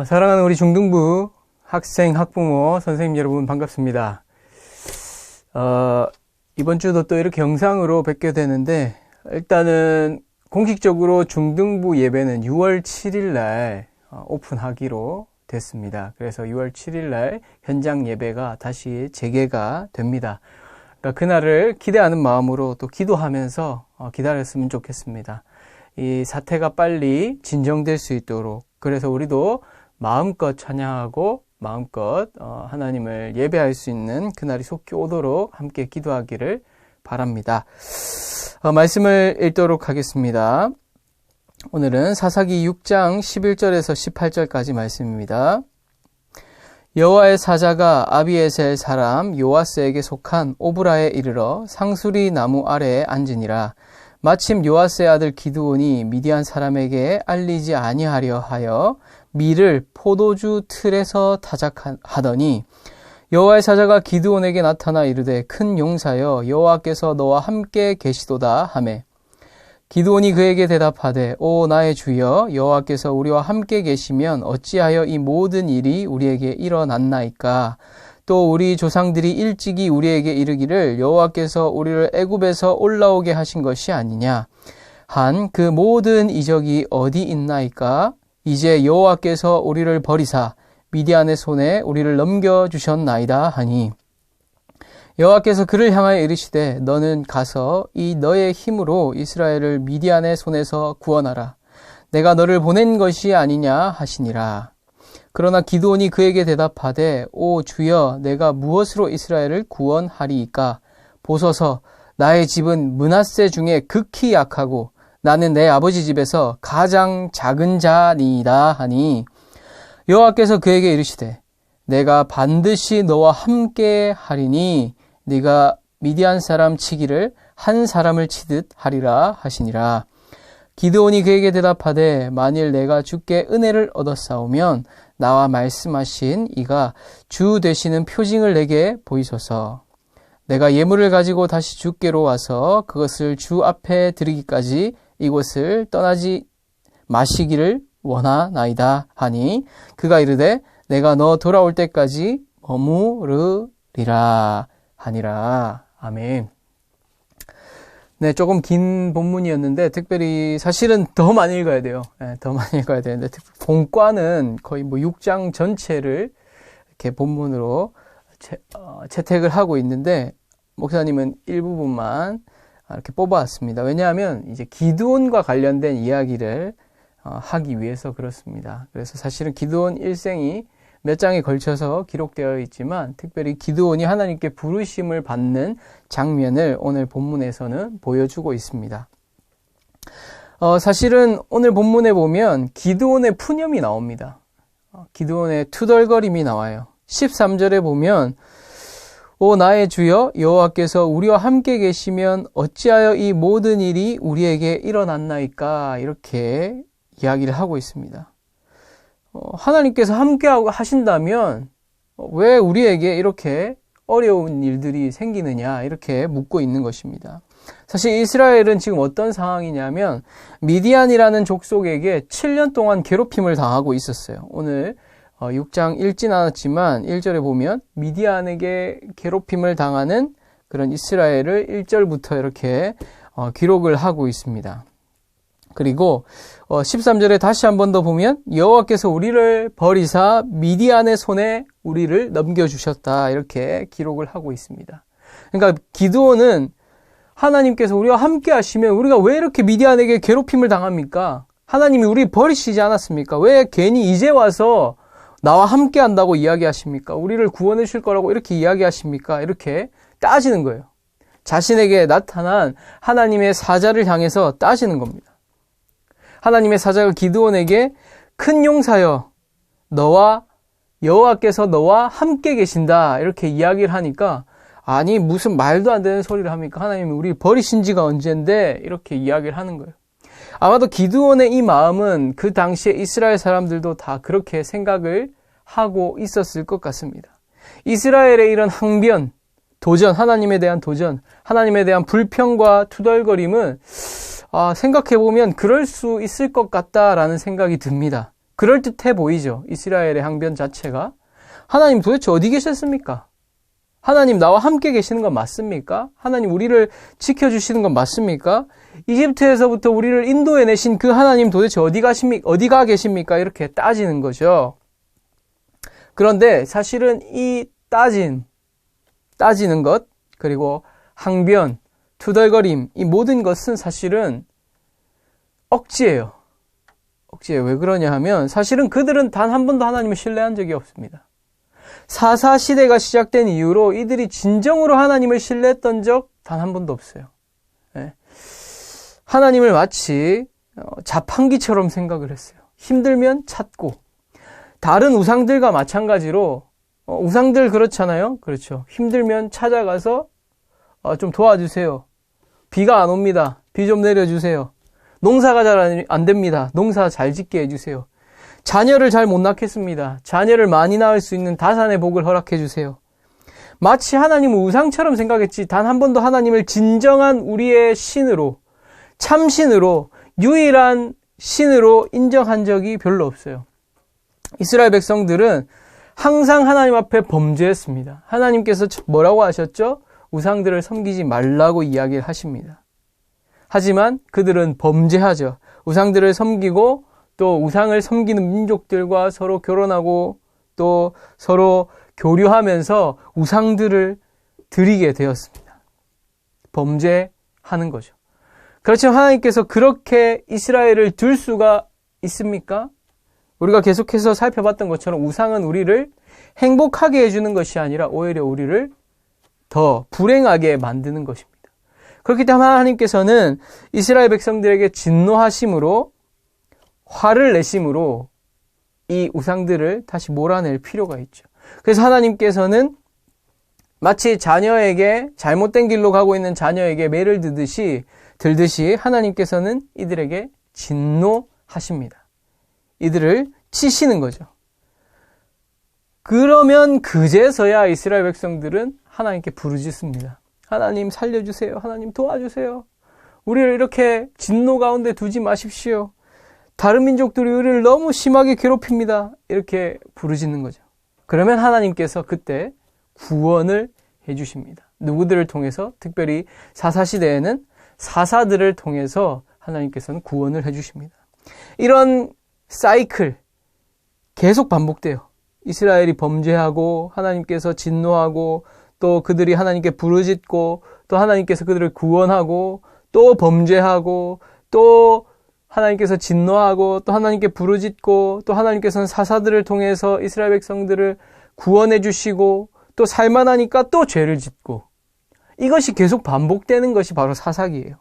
사랑하는 우리 중등부 학생, 학부모, 선생님 여러분 반갑습니다. 이번 주도 또 이렇게 영상으로 뵙게 되는데, 일단은 공식적으로 중등부 예배는 6월 7일 날 오픈하기로 됐습니다. 그래서 6월 7일 날 현장 예배가 다시 재개가 됩니다. 그러니까 그날을 기대하는 마음으로 또 기도하면서 기다렸으면 좋겠습니다. 이 사태가 빨리 진정될 수 있도록, 그래서 우리도 마음껏 찬양하고 마음껏 하나님을 예배할 수 있는 그날이 속히 오도록 함께 기도하기를 바랍니다. 말씀을 읽도록 하겠습니다. 오늘은 사사기 6장 11절에서 18절까지 말씀입니다. 여호와의 사자가 아비에셀 사람 요아스에게 속한 오브라에 이르러 상수리 나무 아래에 앉으니라. 마침 요아스의 아들 기드온이 미디안 사람에게 알리지 아니하려 하여 밀을 포도주 틀에서 타작하더니 여호와의 사자가 기드온에게 나타나 이르되 큰 용사여 여호와께서 너와 함께 계시도다 하매 기드온이 그에게 대답하되 오 나의 주여 여호와께서 우리와 함께 계시면 어찌하여 이 모든 일이 우리에게 일어났나이까. 또 우리 조상들이 일찍이 우리에게 이르기를 여호와께서 우리를 애굽에서 올라오게 하신 것이 아니냐 한 그 모든 이적이 어디 있나이까. 이제 여호와께서 우리를 버리사 미디안의 손에 우리를 넘겨주셨나이다 하니 여호와께서 그를 향하여 이르시되 너는 가서 이 너의 힘으로 이스라엘을 미디안의 손에서 구원하라. 내가 너를 보낸 것이 아니냐 하시니라. 그러나 기드온이 그에게 대답하되 오 주여 내가 무엇으로 이스라엘을 구원하리이까. 보소서 나의 집은 므낫세 중에 극히 약하고 나는 내 아버지 집에서 가장 작은 자니이다 하니 여호와께서 그에게 이르시되 내가 반드시 너와 함께 하리니 네가 미디안 사람 치기를 한 사람을 치듯 하리라 하시니라. 기드온이 그에게 대답하되 만일 내가 주께 은혜를 얻었사오면 나와 말씀하신 이가 주 되시는 표징을 내게 보이소서. 내가 예물을 가지고 다시 주께로 와서 그것을 주 앞에 드리기까지 이곳을 떠나지 마시기를 원하나이다 하니 그가 이르되 내가 너 돌아올 때까지 머무르리라 하니라. 아멘. 네, 조금 긴 본문이었는데 특별히 사실은 더 많이 읽어야 돼요. 네, 더 많이 읽어야 되는데 본과는 거의 6장 전체를 이렇게 본문으로 채택을 하고 있는데 목사님은 일부분만 이렇게 뽑아왔습니다. 왜냐하면 이제 기드온과 관련된 이야기를 하기 위해서 그렇습니다. 그래서 사실은 기드온 일생이 몇 장에 걸쳐서 기록되어 있지만 특별히 기드온이 하나님께 부르심을 받는 장면을 오늘 본문에서는 보여주고 있습니다. 사실은 오늘 본문에 보면 기드온의 푸념이 나옵니다. 기드온의 투덜거림이 나와요. 13절에 보면 오 나의 주여 여호와께서 우리와 함께 계시면 어찌하여 이 모든 일이 우리에게 일어났나이까 이렇게 이야기를 하고 있습니다. 하나님께서 함께 하신다면 왜 우리에게 이렇게 어려운 일들이 생기느냐 이렇게 묻고 있는 것입니다. 사실 이스라엘은 지금 어떤 상황이냐면 미디안이라는 족속에게 7년 동안 괴롭힘을 당하고 있었어요. 오늘 6장 읽진 않았지만 1절에 보면 미디안에게 괴롭힘을 당하는 그런 이스라엘을 1절부터 이렇게 기록을 하고 있습니다. 그리고 13절에 다시 한 번 더 보면 여호와께서 우리를 버리사 미디안의 손에 우리를 넘겨주셨다 이렇게 기록을 하고 있습니다. 그러니까 기드온은 하나님께서 우리와 함께 하시면 우리가 왜 이렇게 미디안에게 괴롭힘을 당합니까? 하나님이 우리 버리시지 않았습니까? 왜 괜히 이제 와서 나와 함께 한다고 이야기하십니까? 우리를 구원해 주실 거라고 이렇게 이야기하십니까? 이렇게 따지는 거예요. 자신에게 나타난 하나님의 사자를 향해서 따지는 겁니다. 하나님의 사자가 기드온에게 큰 용사여 여호와께서 너와 함께 계신다 이렇게 이야기를 하니까 아니 무슨 말도 안 되는 소리를 합니까? 하나님이 우리를 버리신 지가 언젠데 이렇게 이야기를 하는 거예요. 아마도 기드온의 이 마음은 그 당시에 이스라엘 사람들도 다 그렇게 생각을 하고 있었을 것 같습니다. 이스라엘의 이런 항변, 도전, 하나님에 대한 도전, 하나님에 대한 불평과 투덜거림은 생각해보면 그럴 수 있을 것 같다라는 생각이 듭니다. 그럴듯해 보이죠. 이스라엘의 항변 자체가. 하나님 도대체 어디 계셨습니까? 하나님 나와 함께 계시는 건 맞습니까? 하나님 우리를 지켜주시는 건 맞습니까? 이집트에서부터 우리를 인도해내신 그 하나님 도대체 어디가 계십니까? 이렇게 따지는 거죠. 그런데 사실은 이 따지는 것, 그리고 항변, 투덜거림, 이 모든 것은 사실은 억지예요. 왜 그러냐 하면 사실은 그들은 단 한 번도 하나님을 신뢰한 적이 없습니다. 사사시대가 시작된 이후로 이들이 진정으로 하나님을 신뢰했던 적 단 한 번도 없어요. 하나님을 마치 자판기처럼 생각을 했어요. 힘들면 찾고, 다른 우상들과 마찬가지로 우상들 그렇잖아요. 그렇죠. 힘들면 찾아가서 좀 도와주세요. 비가 안 옵니다. 비 좀 내려주세요. 농사가 잘 안 됩니다. 농사 잘 짓게 해주세요. 자녀를 잘 못 낳겠습니다. 자녀를 많이 낳을 수 있는 다산의 복을 허락해 주세요. 마치 하나님을 우상처럼 생각했지 단 한 번도 하나님을 진정한 우리의 신으로, 참신으로, 유일한 신으로 인정한 적이 별로 없어요. 이스라엘 백성들은 항상 하나님 앞에 범죄했습니다. 하나님께서 뭐라고 하셨죠? 우상들을 섬기지 말라고 이야기를 하십니다. 하지만 그들은 범죄하죠. 우상들을 섬기고 또 우상을 섬기는 민족들과 서로 결혼하고 또 서로 교류하면서 우상들을 드리게 되었습니다. 범죄하는 거죠. 그렇지만 하나님께서 그렇게 이스라엘을 둘 수가 있습니까? 우리가 계속해서 살펴봤던 것처럼 우상은 우리를 행복하게 해주는 것이 아니라 오히려 우리를 더 불행하게 만드는 것입니다. 그렇기 때문에 하나님께서는 이스라엘 백성들에게 진노하심으로, 화를 내심으로 이 우상들을 다시 몰아낼 필요가 있죠. 그래서 하나님께서는 마치 자녀에게, 잘못된 길로 가고 있는 자녀에게 매를 들듯이 하나님께서는 이들에게 진노하십니다. 이들을 치시는 거죠. 그러면 그제서야 이스라엘 백성들은 하나님께 부르짖습니다. 하나님 살려주세요. 하나님 도와주세요. 우리를 이렇게 진노 가운데 두지 마십시오. 다른 민족들이 우리를 너무 심하게 괴롭힙니다. 이렇게 부르짖는 거죠. 그러면 하나님께서 그때 구원을 해주십니다. 누구들을 통해서? 특별히 사사시대에는 사사들을 통해서 하나님께서는 구원을 해주십니다. 이런 사이클 계속 반복돼요. 이스라엘이 범죄하고 하나님께서 진노하고 또 그들이 하나님께 부르짖고 또 하나님께서 그들을 구원하고 또 범죄하고 또 하나님께서 진노하고 또 하나님께 부르짖고 또 하나님께서는 사사들을 통해서 이스라엘 백성들을 구원해 주시고 또 살만하니까 또 죄를 짓고, 이것이 계속 반복되는 것이 바로 사사기예요.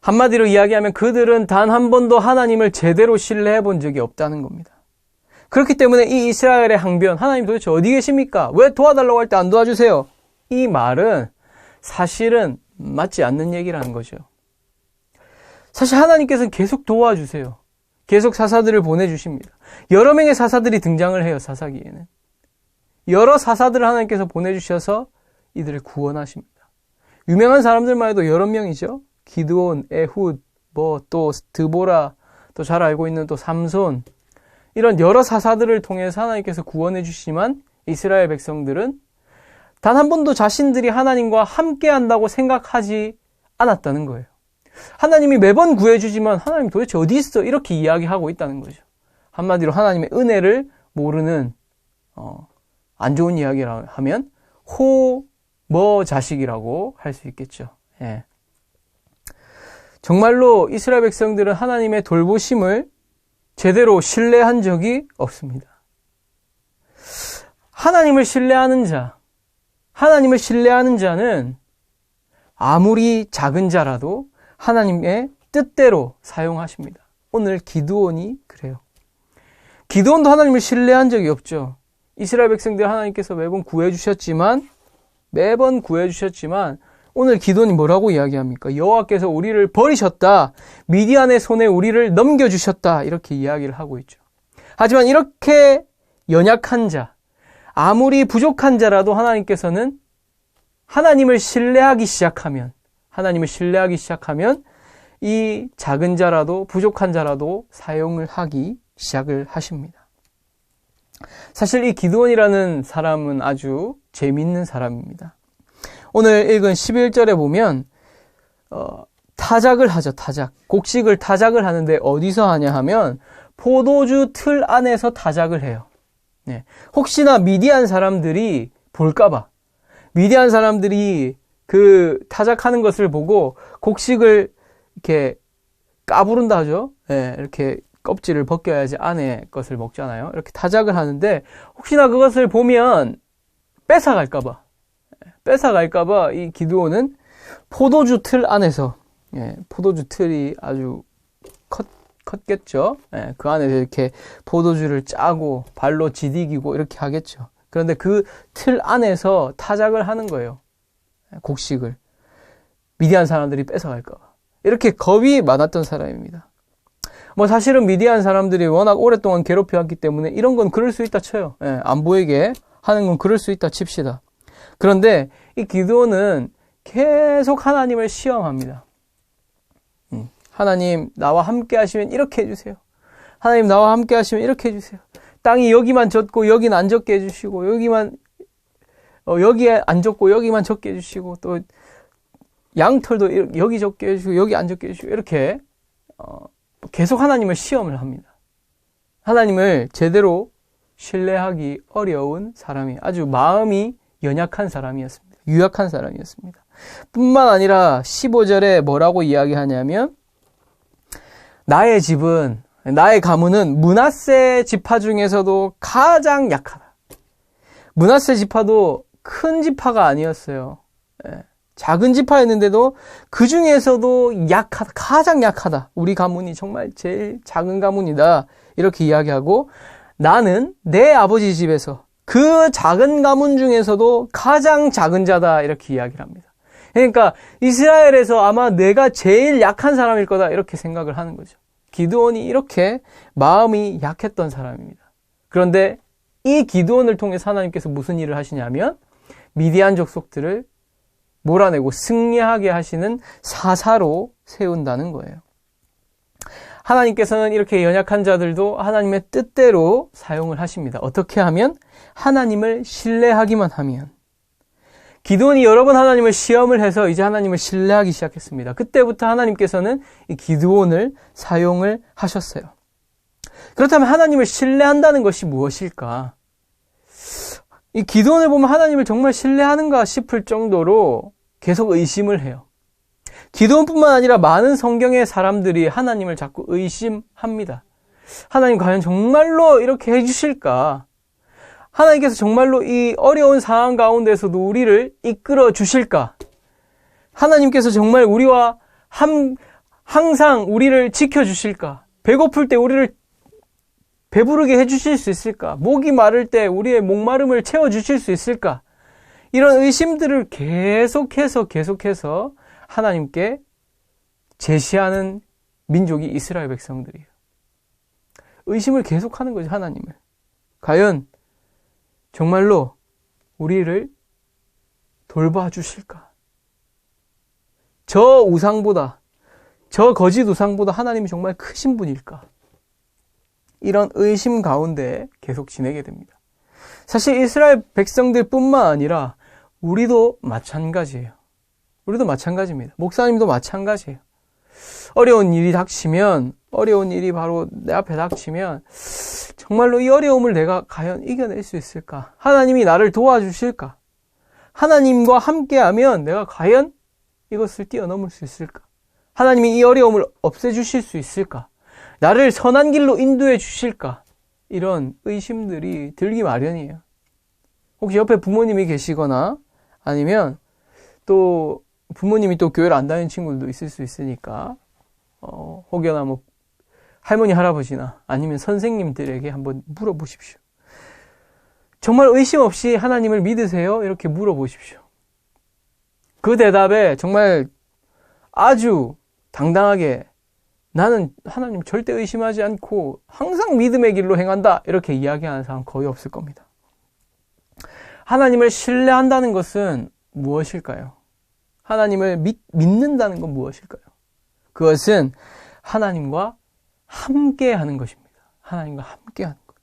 한마디로 이야기하면 그들은 단 한 번도 하나님을 제대로 신뢰해 본 적이 없다는 겁니다. 그렇기 때문에 이 이스라엘의 항변, 하나님 도대체 어디 계십니까? 왜 도와달라고 할 때 안 도와주세요? 이 말은 사실은 맞지 않는 얘기라는 거죠. 사실 하나님께서는 계속 도와주세요. 계속 사사들을 보내주십니다. 여러 명의 사사들이 등장을 해요, 사사기에는. 여러 사사들을 하나님께서 보내주셔서 이들을 구원하십니다. 유명한 사람들만 해도 여러 명이죠. 기드온, 에훗, 또 드보라, 또 잘 알고 있는 또 삼손, 이런 여러 사사들을 통해서 하나님께서 구원해 주시지만 이스라엘 백성들은 단 한 번도 자신들이 하나님과 함께 한다고 생각하지 않았다는 거예요. 하나님이 매번 구해주지만 하나님 도대체 어디 있어? 이렇게 이야기하고 있다는 거죠. 한마디로 하나님의 은혜를 모르는 안 좋은 이야기라 하면 자식이라고 할 수 있겠죠. 예. 정말로 이스라엘 백성들은 하나님의 돌보심을 제대로 신뢰한 적이 없습니다. 하나님을 신뢰하는 자는 아무리 작은 자라도 하나님의 뜻대로 사용하십니다. 오늘 기드온이 그래요. 기드온도 하나님을 신뢰한 적이 없죠. 이스라엘 백성들 하나님께서 매번 구해주셨지만 오늘 기드온이 뭐라고 이야기합니까? 여호와께서 우리를 버리셨다. 미디안의 손에 우리를 넘겨주셨다. 이렇게 이야기를 하고 있죠. 하지만 이렇게 연약한 자, 아무리 부족한 자라도 하나님께서는 하나님을 신뢰하기 시작하면 이 작은 자라도 부족한 자라도 사용을 하기 시작을 하십니다. 사실 이 기드온이라는 사람은 아주 재미있는 사람입니다. 오늘 읽은 11절에 보면 타작을 하죠. 곡식을 타작을 하는데 어디서 하냐 하면 포도주 틀 안에서 타작을 해요. 네. 혹시나 미디안 사람들이 볼까봐, 미디안 사람들이 그 타작하는 것을 보고 곡식을 이렇게 까부른다 하죠. 네. 이렇게 껍질을 벗겨야지 안에 것을 먹잖아요. 이렇게 타작을 하는데 혹시나 그것을 보면 뺏어갈까봐 이 기드온은 포도주 틀 안에서, 포도주 틀이 아주 컸겠죠. 그 안에서 이렇게 포도주를 짜고 발로 지디기고 이렇게 하겠죠. 그런데 그 틀 안에서 타작을 하는 거예요. 곡식을. 미디안 사람들이 뺏어갈까 봐. 이렇게 겁이 많았던 사람입니다. 사실은 미디안 사람들이 워낙 오랫동안 괴롭혀왔기 때문에 이런 건 그럴 수 있다 쳐요. 안 보이게 하는 건 그럴 수 있다 칩시다. 그런데 이 기드온은 계속 하나님을 시험합니다. 하나님 나와 함께 하시면 이렇게 해주세요. 하나님 나와 함께 하시면 이렇게 해주세요. 땅이 여기만 젖고 여기는 안 젖게 해주시고 여기에 안 젖고 여기만 젖게 해주시고 또 양털도 여기 젖게 해주시고 여기 안 젖게 해주시고 이렇게 계속 하나님을 시험을 합니다. 하나님을 제대로 신뢰하기 어려운 사람이, 아주 마음이 연약한 사람이었습니다. 유약한 사람이었습니다. 뿐만 아니라 15절에 뭐라고 이야기하냐면 나의 가문은 므낫세 지파 중에서도 가장 약하다. 므낫세 지파도 큰 지파가 아니었어요. 작은 지파였는데도 그 중에서도 약하다, 가장 약하다. 우리 가문이 정말 제일 작은 가문이다. 이렇게 이야기하고 나는 내 아버지 집에서 그 작은 가문 중에서도 가장 작은 자다. 이렇게 이야기를 합니다. 그러니까 이스라엘에서 아마 내가 제일 약한 사람일 거다. 이렇게 생각을 하는 거죠. 기드온이 이렇게 마음이 약했던 사람입니다. 그런데 이 기드온을 통해서 하나님께서 무슨 일을 하시냐면 미디안 족속들을 몰아내고 승리하게 하시는 사사로 세운다는 거예요. 하나님께서는 이렇게 연약한 자들도 하나님의 뜻대로 사용을 하십니다. 어떻게 하면? 하나님을 신뢰하기만 하면. 기드온이 여러 번 하나님을 시험을 해서 이제 하나님을 신뢰하기 시작했습니다. 그때부터 하나님께서는 이 기드온을 사용을 하셨어요. 그렇다면 하나님을 신뢰한다는 것이 무엇일까? 이 기드온을 보면 하나님을 정말 신뢰하는가 싶을 정도로 계속 의심을 해요. 기드온뿐만 아니라 많은 성경의 사람들이 하나님을 자꾸 의심합니다. 하나님 과연 정말로 이렇게 해주실까? 하나님께서 정말로 이 어려운 상황 가운데서도 우리를 이끌어 주실까? 하나님께서 정말 우리와 항상 우리를 지켜주실까? 배고플 때 우리를 배부르게 해주실 수 있을까? 목이 마를 때 우리의 목마름을 채워주실 수 있을까? 이런 의심들을 계속해서 하나님께 제시하는 민족이 이스라엘 백성들이에요. 의심을 계속하는 거죠, 하나님을. 과연 정말로 우리를 돌봐주실까? 저 우상보다, 저 거짓 우상보다 하나님이 정말 크신 분일까? 이런 의심 가운데 계속 지내게 됩니다. 사실 이스라엘 백성들뿐만 아니라 우리도 마찬가지예요. 우리도 마찬가지입니다. 목사님도 마찬가지예요. 어려운 일이 닥치면, 어려운 일이 바로 내 앞에 닥치면 정말로 이 어려움을 내가 과연 이겨낼 수 있을까? 하나님이 나를 도와주실까? 하나님과 함께하면 내가 과연 이것을 뛰어넘을 수 있을까? 하나님이 이 어려움을 없애주실 수 있을까? 나를 선한 길로 인도해 주실까? 이런 의심들이 들기 마련이에요. 혹시 옆에 부모님이 계시거나 아니면 또 부모님이 또 교회를 안 다니는 친구들도 있을 수 있으니까 혹여나 뭐 할머니, 할아버지나 아니면 선생님들에게 한번 물어보십시오. 정말 의심 없이 하나님을 믿으세요? 이렇게 물어보십시오. 그 대답에 정말 아주 당당하게 나는 하나님 절대 의심하지 않고 항상 믿음의 길로 행한다. 이렇게 이야기하는 사람 거의 없을 겁니다. 하나님을 신뢰한다는 것은 무엇일까요? 하나님을 믿는다는 건 무엇일까요? 그것은 하나님과 함께 하는 것입니다. 하나님과 함께하는 것.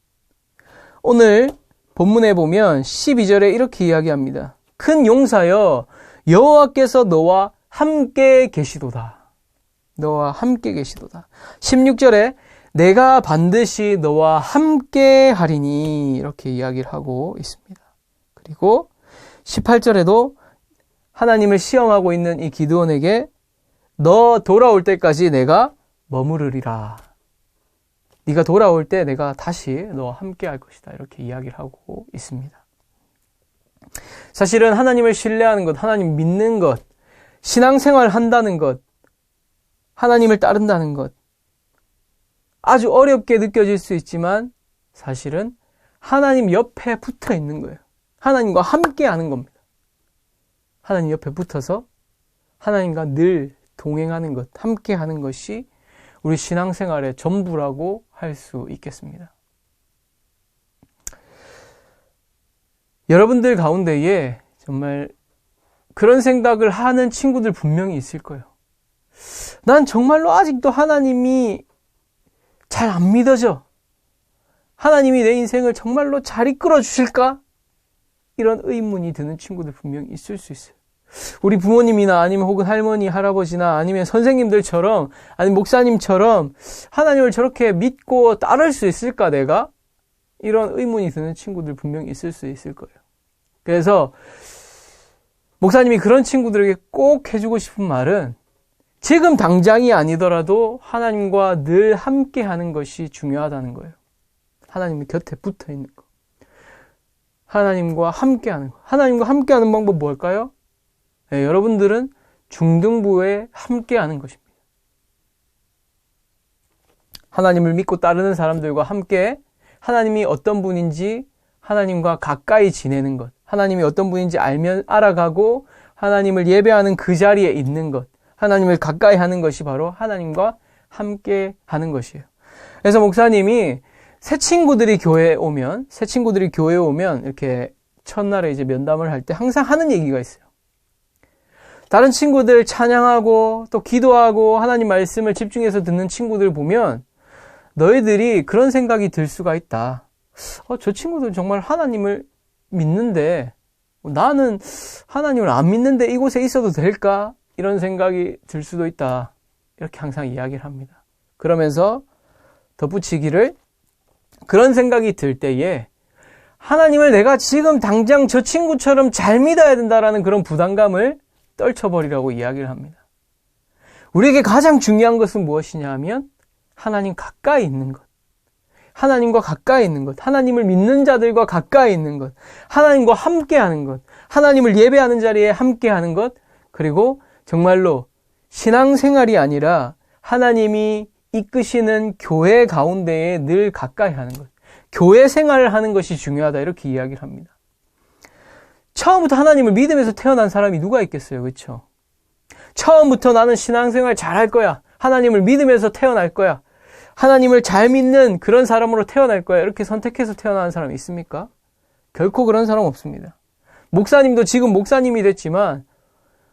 오늘 본문에 보면 12절에 이렇게 이야기합니다. 큰 용사여 여호와께서 너와 함께 계시도다. 너와 함께 계시도다. 16절에 내가 반드시 너와 함께 하리니 이렇게 이야기를 하고 있습니다. 그리고 18절에도 하나님을 시험하고 있는 이 기드온에게 너 돌아올 때까지 내가 머무르리라. 네가 돌아올 때 내가 다시 너와 함께 할 것이다. 이렇게 이야기를 하고 있습니다. 사실은 하나님을 신뢰하는 것, 하나님 믿는 것, 신앙생활을 한다는 것, 하나님을 따른다는 것, 아주 어렵게 느껴질 수 있지만 사실은 하나님 옆에 붙어 있는 거예요. 하나님과 함께 하는 겁니다. 하나님 옆에 붙어서 하나님과 늘 동행하는 것, 함께 하는 것이 우리 신앙생활의 전부라고 할 수 있겠습니다. 여러분들 가운데에 정말 그런 생각을 하는 친구들 분명히 있을 거예요. 난 정말로 아직도 하나님이 잘 안 믿어져. 하나님이 내 인생을 정말로 잘 이끌어 주실까? 이런 의문이 드는 친구들 분명히 있을 수 있어요. 우리 부모님이나 아니면 혹은 할머니, 할아버지나 아니면 선생님들처럼 아니면 목사님처럼 하나님을 저렇게 믿고 따를 수 있을까 내가? 이런 의문이 드는 친구들 분명히 있을 수 있을 거예요. 그래서 목사님이 그런 친구들에게 꼭 해주고 싶은 말은 지금 당장이 아니더라도 하나님과 늘 함께 하는 것이 중요하다는 거예요. 하나님 곁에 붙어 있는 거. 하나님과 함께 하는 거. 하나님과 함께 하는 방법 뭘까요? 네, 여러분들은 중등부에 함께 하는 것입니다. 하나님을 믿고 따르는 사람들과 함께 하나님이 어떤 분인지 하나님과 가까이 지내는 것. 하나님이 어떤 분인지 알아가고 하나님을 예배하는 그 자리에 있는 것. 하나님을 가까이 하는 것이 바로 하나님과 함께 하는 것이에요. 그래서 목사님이 새 친구들이 교회에 오면 이렇게 첫날에 이제 면담을 할 때 항상 하는 얘기가 있어요. 다른 친구들 찬양하고 또 기도하고 하나님 말씀을 집중해서 듣는 친구들 보면 너희들이 그런 생각이 들 수가 있다. 저 친구들 정말 하나님을 믿는데 나는 하나님을 안 믿는데 이곳에 있어도 될까? 이런 생각이 들 수도 있다. 이렇게 항상 이야기를 합니다. 그러면서 덧붙이기를 그런 생각이 들 때에 하나님을 내가 지금 당장 저 친구처럼 잘 믿어야 된다라는 그런 부담감을 떨쳐버리라고 이야기를 합니다. 우리에게 가장 중요한 것은 무엇이냐 하면 하나님 가까이 있는 것. 하나님과 가까이 있는 것. 하나님을 믿는 자들과 가까이 있는 것. 하나님과 함께 하는 것. 하나님을 예배하는 자리에 함께 하는 것. 그리고 정말로 신앙생활이 아니라 하나님이 이끄시는 교회 가운데에 늘 가까이 하는 것. 교회 생활을 하는 것이 중요하다. 이렇게 이야기를 합니다. 처음부터 하나님을 믿으면서 태어난 사람이 누가 있겠어요? 그렇죠? 처음부터 나는 신앙생활 잘할 거야. 하나님을 믿으면서 태어날 거야. 하나님을 잘 믿는 그런 사람으로 태어날 거야. 이렇게 선택해서 태어나는 사람이 있습니까? 결코 그런 사람 없습니다. 목사님도 지금 목사님이 됐지만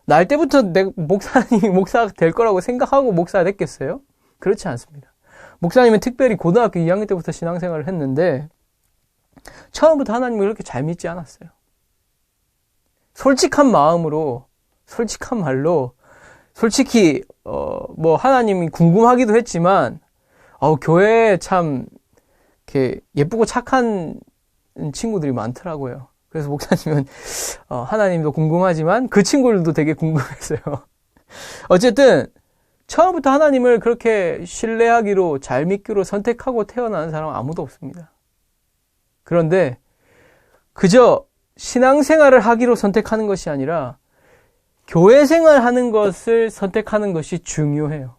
날 때부터 목사님이 목사가 될 거라고 생각하고 목사가 됐겠어요? 그렇지 않습니다. 목사님은 특별히 고등학교 2학년 때부터 신앙생활을 했는데 처음부터 하나님을 그렇게 잘 믿지 않았어요. 솔직한 마음으로, 솔직한 말로, 솔직히 하나님이 궁금하기도 했지만 교회에 참 이렇게 예쁘고 착한 친구들이 많더라고요. 그래서 목사님은 하나님도 궁금하지만 그 친구들도 되게 궁금했어요. 어쨌든 처음부터 하나님을 그렇게 신뢰하기로 잘 믿기로 선택하고 태어나는 사람은 아무도 없습니다. 그런데 그저 신앙생활을 하기로 선택하는 것이 아니라 교회 생활하는 것을 선택하는 것이 중요해요.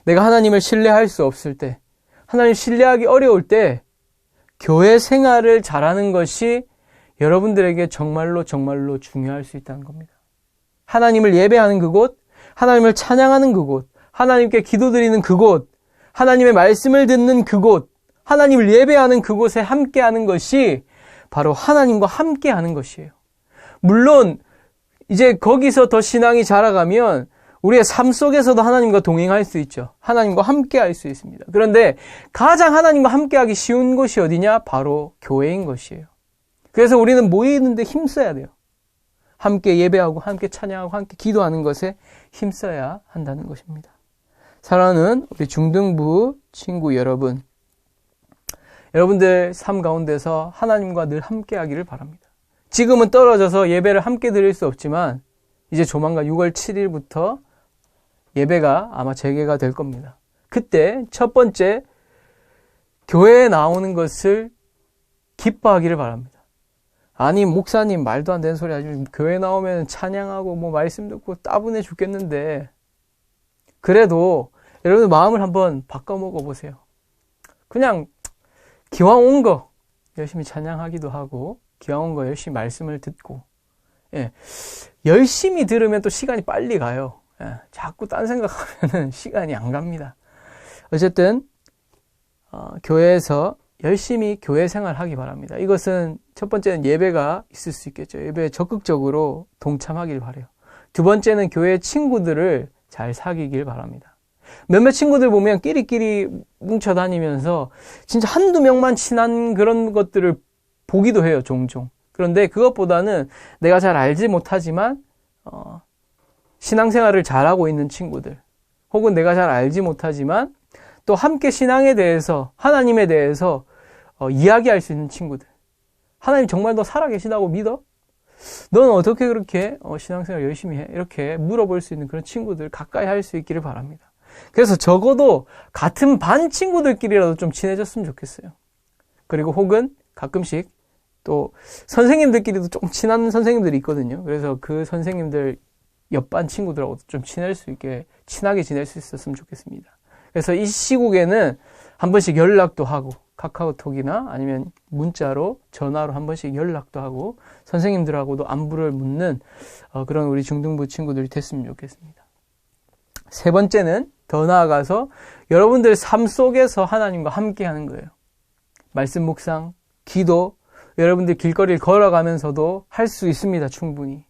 내가 하나님을 신뢰할 수 없을 때, 하나님 신뢰하기 어려울 때 교회 생활을 잘하는 것이 여러분들에게 정말로 중요할 수 있다는 겁니다. 하나님을 예배하는 그곳, 하나님을 찬양하는 그곳, 하나님께 기도드리는 그곳, 하나님의 말씀을 듣는 그곳, 하나님을 예배하는 그곳에 함께하는 것이 바로 하나님과 함께하는 것이에요. 물론 이제 거기서 더 신앙이 자라가면 우리의 삶 속에서도 하나님과 동행할 수 있죠. 하나님과 함께 할 수 있습니다. 그런데 가장 하나님과 함께 하기 쉬운 곳이 어디냐? 바로 교회인 것이에요. 그래서 우리는 모이는데 힘써야 돼요. 함께 예배하고 함께 찬양하고 함께 기도하는 것에 힘써야 한다는 것입니다. 사랑하는 우리 중등부 친구 여러분, 여러분들 삶 가운데서 하나님과 늘 함께 하기를 바랍니다. 지금은 떨어져서 예배를 함께 드릴 수 없지만 이제 조만간 6월 7일부터 예배가 아마 재개가 될 겁니다. 그때 첫 번째 교회에 나오는 것을 기뻐하기를 바랍니다. 아니 목사님 말도 안 되는 소리 하지, 교회 나오면 찬양하고 뭐 말씀 듣고 따분해 죽겠는데, 그래도 여러분 마음을 한번 바꿔 먹어 보세요. 그냥 기왕 온 거 열심히 찬양하기도 하고 기왕 온 거 열심히 말씀을 듣고, 열심히 들으면 또 시간이 빨리 가요. 자꾸 딴 생각하면 시간이 안 갑니다. 어쨌든 교회에서 열심히 교회 생활하기 바랍니다. 이것은 첫 번째는 예배가 있을 수 있겠죠. 예배에 적극적으로 동참하길 바라요. 두 번째는 교회 친구들을 잘 사귀길 바랍니다. 몇몇 친구들 보면 끼리끼리 뭉쳐 다니면서 진짜 한두 명만 친한 그런 것들을 보기도 해요, 종종. 그런데 그것보다는 내가 잘 알지 못하지만 신앙생활을 잘하고 있는 친구들, 혹은 내가 잘 알지 못하지만 또 함께 신앙에 대해서, 하나님에 대해서 이야기할 수 있는 친구들. 하나님 정말 너 살아계시다고 믿어? 너는 어떻게 그렇게 신앙생활 열심히 해? 이렇게 물어볼 수 있는 그런 친구들 가까이 할 수 있기를 바랍니다. 그래서 적어도 같은 반 친구들끼리라도 좀 친해졌으면 좋겠어요. 그리고 혹은 가끔씩 또 선생님들끼리도 좀 친한 선생님들이 있거든요. 그래서 그 선생님들 옆반 친구들하고도 좀 친하게 지낼 수 있었으면 좋겠습니다. 그래서 이 시국에는 한 번씩 연락도 하고, 카카오톡이나 아니면 문자로, 전화로 한 번씩 연락도 하고, 선생님들하고도 안부를 묻는 그런 우리 중등부 친구들이 됐으면 좋겠습니다. 세 번째는 더 나아가서 여러분들 삶 속에서 하나님과 함께 하는 거예요. 말씀 묵상, 기도, 여러분들 길거리를 걸어가면서도 할 수 있습니다. 충분히.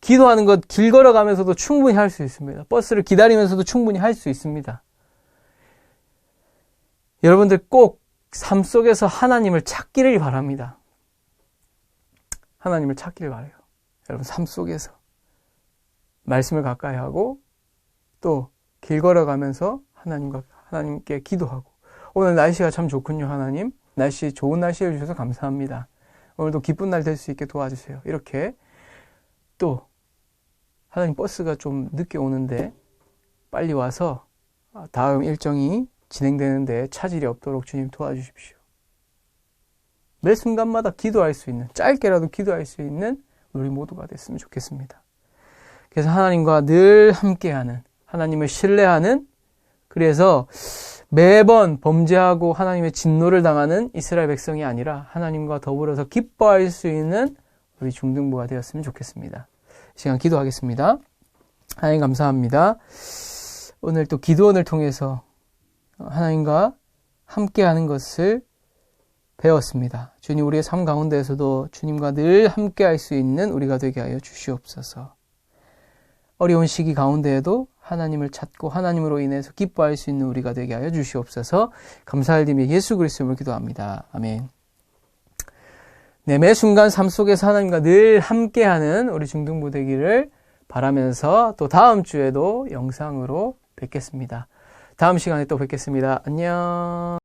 기도하는 것 길 걸어가면서도 충분히 할 수 있습니다. 버스를 기다리면서도 충분히 할 수 있습니다. 여러분들 꼭 삶 속에서 하나님을 찾기를 바랍니다. 하나님을 찾기를 바라요. 여러분 삶 속에서 말씀을 가까이 하고 또 길 걸어가면서 하나님께 기도하고, 오늘 날씨가 참 좋군요. 하나님 좋은 날씨를 주셔서 감사합니다. 오늘도 기쁜 날 될 수 있게 도와주세요. 이렇게 또 하나님 버스가 좀 늦게 오는데 빨리 와서 다음 일정이 진행되는데 차질이 없도록 주님 도와주십시오. 매 순간마다 기도할 수 있는, 짧게라도 기도할 수 있는 우리 모두가 됐으면 좋겠습니다. 그래서 하나님과 늘 함께하는, 하나님을 신뢰하는, 그래서 매번 범죄하고 하나님의 진노를 당하는 이스라엘 백성이 아니라 하나님과 더불어서 기뻐할 수 있는 우리 중등부가 되었으면 좋겠습니다. 이 시간 기도하겠습니다. 하나님 감사합니다. 오늘 또 기도원을 통해서 하나님과 함께하는 것을 배웠습니다. 주님, 우리의 삶 가운데에서도 주님과 늘 함께할 수 있는 우리가 되게 하여 주시옵소서. 어려운 시기 가운데에도 하나님을 찾고 하나님으로 인해서 기뻐할 수 있는 우리가 되게 하여 주시옵소서. 감사할 님의 예수 그리스도를 기도합니다. 아멘. 네, 매 순간 삶 속에서 하나님과 늘 함께하는 우리 중등부 되기를 바라면서 또 다음 주에도 영상으로 뵙겠습니다. 다음 시간에 또 뵙겠습니다. 안녕.